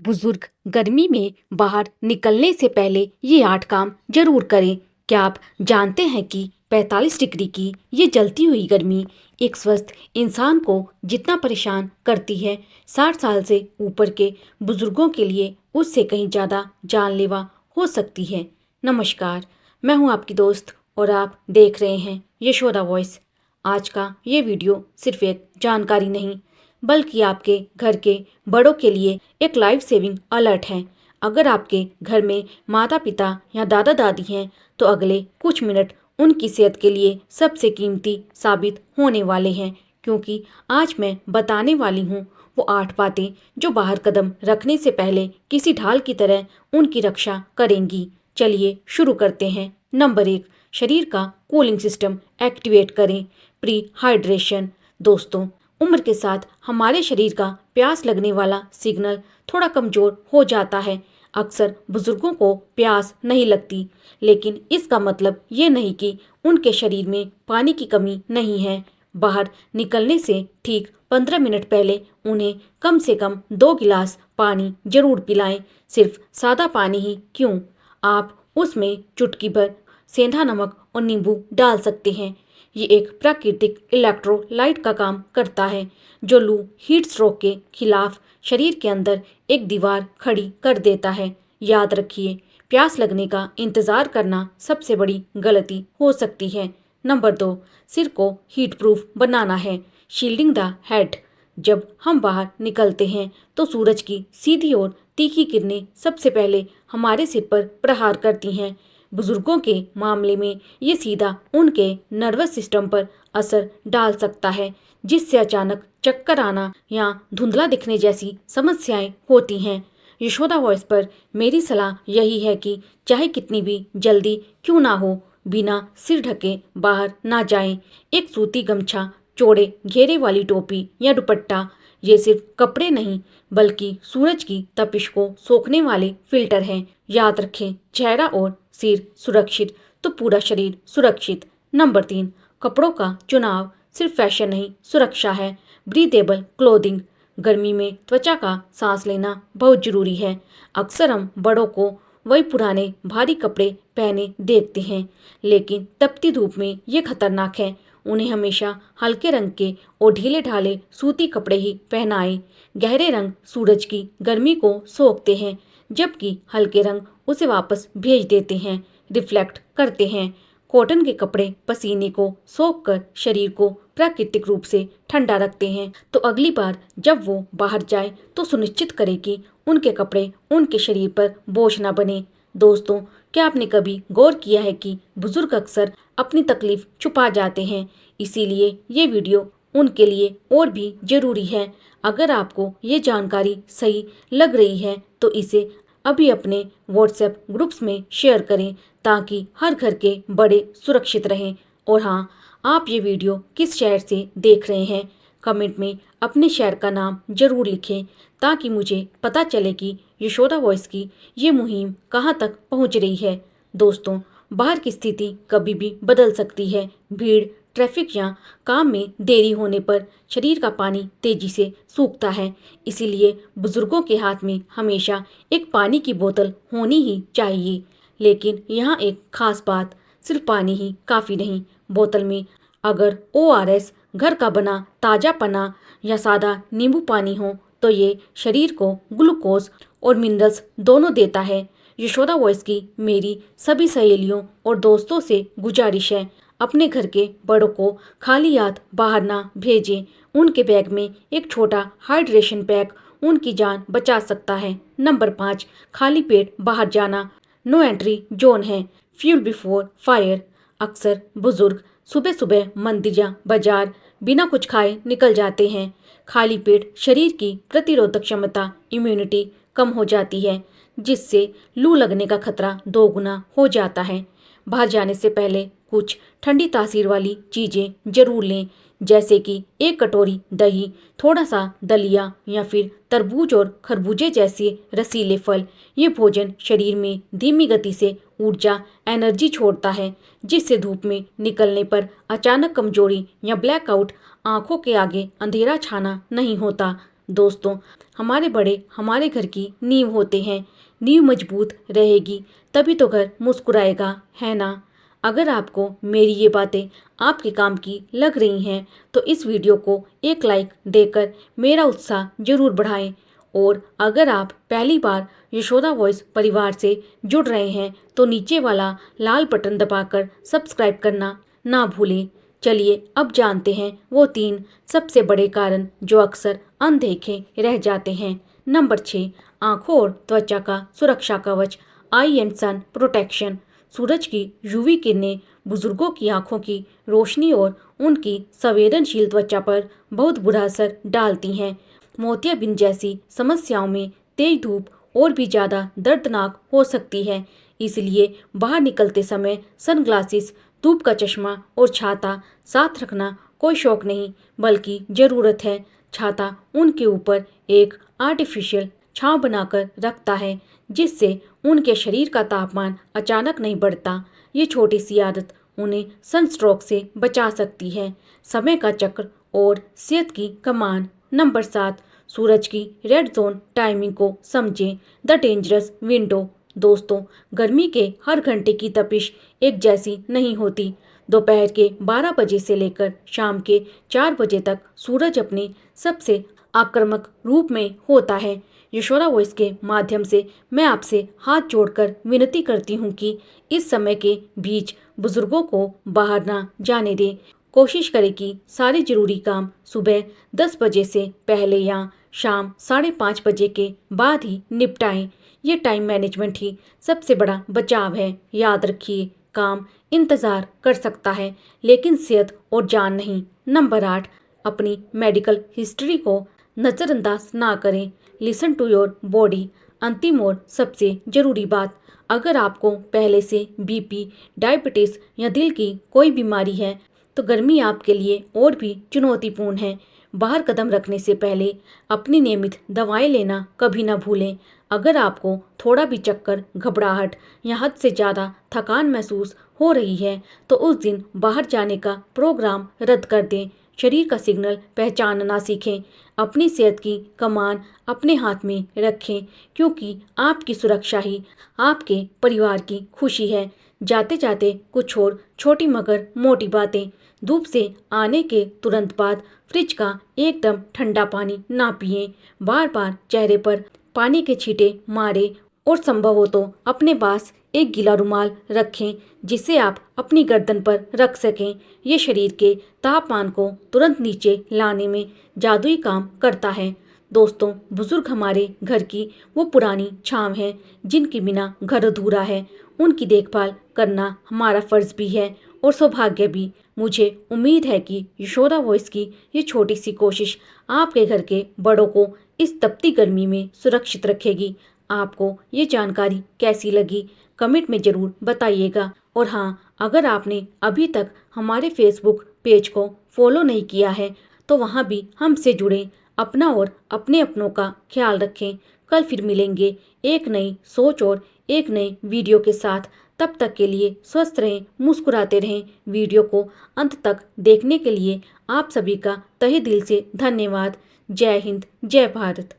बुजुर्ग गर्मी में बाहर निकलने से पहले ये 8 काम जरूर करें। क्या आप जानते हैं कि 45 डिग्री की ये जलती हुई गर्मी एक स्वस्थ इंसान को जितना परेशान करती है, 60 साल से ऊपर के बुजुर्गों के लिए उससे कहीं ज़्यादा जानलेवा हो सकती है। नमस्कार, मैं हूँ आपकी दोस्त और आप देख रहे हैं यशोदा वॉइस। आज का ये वीडियो सिर्फ एक जानकारी नहीं, बल्कि आपके घर के बड़ों के लिए एक लाइफ सेविंग अलर्ट है। अगर आपके घर में माता पिता या दादा दादी हैं तो अगले कुछ मिनट उनकी सेहत के लिए सबसे कीमती साबित होने वाले हैं, क्योंकि आज मैं बताने वाली हूँ वो 8 बातें जो बाहर कदम रखने से पहले किसी ढाल की तरह उनकी रक्षा करेंगी। चलिए शुरू करते हैं। नंबर 1, शरीर का कूलिंग सिस्टम एक्टिवेट करें। Pre hydration. दोस्तों, उम्र के साथ हमारे शरीर का प्यास लगने वाला सिग्नल थोड़ा कमजोर हो जाता है। अक्सर बुजुर्गों को प्यास नहीं लगती, लेकिन इसका मतलब ये नहीं कि उनके शरीर में पानी की कमी नहीं है। बाहर निकलने से ठीक 15 मिनट पहले उन्हें कम से कम 2 गिलास पानी जरूर पिलाएं। सिर्फ सादा पानी ही क्यों, आप उसमें चुटकी भर सेंधा नमक और नींबू डाल सकते हैं। ये एक प्राकृतिक इलेक्ट्रोलाइट का काम करता है जो लू हीट स्ट्रोक के खिलाफ शरीर के अंदर एक दीवार खड़ी कर देता है। याद रखिए, प्यास लगने का इंतजार करना सबसे बड़ी गलती हो सकती है। नंबर 2, सिर को हीट प्रूफ बनाना है। Shielding the head. जब हम बाहर निकलते हैं तो सूरज की सीधी और तीखी किरणें सबसे पहले हमारे सिर पर प्रहार करती हैं। बुजुर्गों के मामले में ये सीधा उनके नर्वस सिस्टम पर असर डाल सकता है, जिससे अचानक चक्कर आना या धुंधला दिखने जैसी समस्याएं होती हैं। यशोदा वॉइस पर मेरी सलाह यही है कि चाहे कितनी भी जल्दी क्यों ना हो, बिना सिर ढके बाहर ना जाएं। एक सूती गमछा, चौड़े घेरे वाली टोपी या दुपट्टा, ये सिर्फ कपड़े नहीं बल्कि सूरज की तपिश को सोखने वाले फिल्टर हैं। याद रखें, चेहरा और सिर सुरक्षित तो पूरा शरीर सुरक्षित। नंबर 3, कपड़ों का चुनाव सिर्फ फैशन नहीं, सुरक्षा है। Breathable clothing. गर्मी में त्वचा का सांस लेना बहुत जरूरी है। अक्सर हम बड़ों को वही पुराने भारी कपड़े पहने देखते हैं, लेकिन तपती धूप में ये खतरनाक है। उन्हें हमेशा हल्के रंग के और ढीले ढाले सूती कपड़े ही पहनाएं। गहरे रंग सूरज की गर्मी को सोखते हैं, जबकि हल्के रंग उसे वापस भेज देते हैं, रिफ्लेक्ट करते हैं। कॉटन के कपड़े पसीने को सोख कर शरीर को प्राकृतिक रूप से ठंडा रखते हैं। तो अगली बार जब वो बाहर जाए तो सुनिश्चित करें कि उनके कपड़े उनके शरीर पर बोझ ना बने। दोस्तों, क्या आपने कभी गौर किया है कि बुजुर्ग अक्सर अपनी तकलीफ छुपा जाते हैं, इसीलिए ये वीडियो उनके लिए और भी जरूरी है। अगर आपको ये जानकारी सही लग रही है तो इसे अभी अपने व्हाट्सएप ग्रुप्स में शेयर करें, ताकि हर घर के बड़े सुरक्षित रहें। और हाँ, आप ये वीडियो किस शहर से देख रहे हैं, कमेंट में अपने शहर का नाम जरूर लिखें, ताकि मुझे पता चले कि यशोदा वॉइस की ये मुहिम कहाँ तक पहुँच रही है। दोस्तों, बाहर की स्थिति कभी भी बदल सकती है। भीड़, ट्रैफिक या काम में देरी होने पर शरीर का पानी तेजी से सूखता है। इसीलिए बुजुर्गों के हाथ में हमेशा एक पानी की बोतल होनी ही चाहिए। लेकिन यहाँ एक खास बात, सिर्फ पानी ही काफ़ी नहीं। बोतल में अगर ORS, घर का बना ताज़ा पना या सादा नींबू पानी हो तो ये शरीर को ग्लूकोज और मिनरल्स दोनों देता है। यशोदा वॉइस की मेरी सभी सहेलियों और दोस्तों से गुजारिश है, अपने घर के बड़ों को खाली हाथ बाहर ना भेजें। उनके बैग में एक छोटा हाइड्रेशन पैक उनकी जान बचा सकता है। नंबर 5, खाली पेट बाहर जाना नो एंट्री जोन है। Fuel before fire. अक्सर बुजुर्ग सुबह सुबह मंदिर या बाजार बिना कुछ खाए निकल जाते हैं। खाली पेट शरीर की प्रतिरोधक क्षमता, इम्यूनिटी कम हो जाती है, जिससे लू लगने का खतरा 2 गुना हो जाता है। बाहर जाने से पहले कुछ ठंडी तासीर वाली चीज़ें जरूर लें, जैसे कि 1 कटोरी दही, थोड़ा सा दलिया या फिर तरबूज और खरबूजे जैसे रसीले फल। ये भोजन शरीर में धीमी गति से ऊर्जा एनर्जी छोड़ता है, जिससे धूप में निकलने पर अचानक कमजोरी या ब्लैकआउट, आंखों के आगे अंधेरा छाना नहीं होता। दोस्तों, हमारे बड़े हमारे घर की नींव होते हैं। नींव मजबूत रहेगी तभी तो घर मुस्कुराएगा, है ना? अगर आपको मेरी ये बातें आपके काम की लग रही हैं तो इस वीडियो को एक लाइक देकर मेरा उत्साह जरूर बढ़ाएं। और अगर आप पहली बार यशोदा वॉइस परिवार से जुड़ रहे हैं तो नीचे वाला लाल बटन दबाकर सब्सक्राइब करना ना भूलें। चलिए अब जानते हैं वो 3 सबसे बड़े कारण जो अक्सर अनदेखे रह जाते हैं। नंबर 6, आंखों और त्वचा का सुरक्षा कवच, आई एंड सन प्रोटेक्शन। सूरज की यूवी किरणें बुजुर्गों की आंखों की रोशनी और उनकी संवेदनशील त्वचा पर बहुत बुरा असर डालती हैं। मोतियाबिंद जैसी समस्याओं में तेज धूप और भी ज़्यादा दर्दनाक हो सकती है। इसलिए बाहर निकलते समय सनग्लासेस, धूप का चश्मा और छाता साथ रखना कोई शौक नहीं बल्कि ज़रूरत है। छाता उनके ऊपर एक आर्टिफिशियल छांव बनाकर रखता है जिससे उनके शरीर का तापमान अचानक नहीं बढ़ता। ये छोटी सी आदत उन्हें सनस्ट्रोक से बचा सकती है। समय का चक्र और सेहत की कमान। नंबर 7, सूरज की रेड जोन टाइमिंग को समझें, द डेंजरस विंडो। दोस्तों, गर्मी के हर घंटे की तपिश एक जैसी नहीं होती। दोपहर के 12 बजे से लेकर शाम के 4 बजे तक सूरज अपने सबसे आक्रामक रूप में होता है। यशोदा वॉइस के माध्यम से मैं आपसे हाथ जोड़कर विनती करती हूँ कि इस समय के बीच बुजुर्गों को बाहर ना जाने दें। कोशिश करें कि सारे जरूरी काम सुबह 10 बजे से पहले या शाम 5:30 बजे के बाद ही निपटाएं। ये टाइम मैनेजमेंट ही सबसे बड़ा बचाव है। याद रखिए, काम इंतज़ार कर सकता है लेकिन सेहत और जान नहीं। नंबर 8, अपनी मेडिकल हिस्ट्री को नज़रअंदाज ना करें, लिसन टू योर बॉडी। अंतिम और सबसे ज़रूरी बात, अगर आपको पहले से बीपी, डायबिटीज़ या दिल की कोई बीमारी है तो गर्मी आपके लिए और भी चुनौतीपूर्ण है। बाहर कदम रखने से पहले अपनी नियमित दवाएं लेना कभी ना भूलें। अगर आपको थोड़ा भी चक्कर, घबराहट या हद से ज़्यादा थकान महसूस हो रही है तो उस दिन बाहर जाने का प्रोग्राम रद्द कर दें। शरीर का सिग्नल पहचानना सीखें। अपनी सेहत की कमान अपने हाथ में रखें क्योंकि आपकी सुरक्षा ही आपके परिवार की खुशी है। जाते जाते कुछ और छोटी मगर मोटी बातें। धूप से आने के तुरंत बाद फ्रिज का एकदम ठंडा पानी ना पिएं। बार बार चेहरे पर पानी के छींटे मारें और संभव हो तो अपने पास एक गीला रुमाल रखें जिसे आप अपनी गर्दन पर रख सकें। ये शरीर के तापमान को तुरंत नीचे लाने में जादुई काम करता है। दोस्तों, बुजुर्ग हमारे घर की वो पुरानी छांव है जिनके बिना घर अधूरा है। उनकी देखभाल करना हमारा फर्ज भी है और सौभाग्य भी। मुझे उम्मीद है कि यशोदा वॉइस की ये छोटी सी कोशिश आपके घर के बड़ों को इस तपती गर्मी में सुरक्षित रखेगी। आपको ये जानकारी कैसी लगी कमेंट में ज़रूर बताइएगा। और हाँ, अगर आपने अभी तक हमारे फेसबुक पेज को फॉलो नहीं किया है तो वहाँ भी हमसे जुड़ें। अपना और अपने अपनों का ख्याल रखें। कल फिर मिलेंगे एक नई सोच और एक नए वीडियो के साथ। तब तक के लिए स्वस्थ रहें, मुस्कुराते रहें। वीडियो को अंत तक देखने के लिए आप सभी का तहे दिल से धन्यवाद। जय हिंद, जय भारत।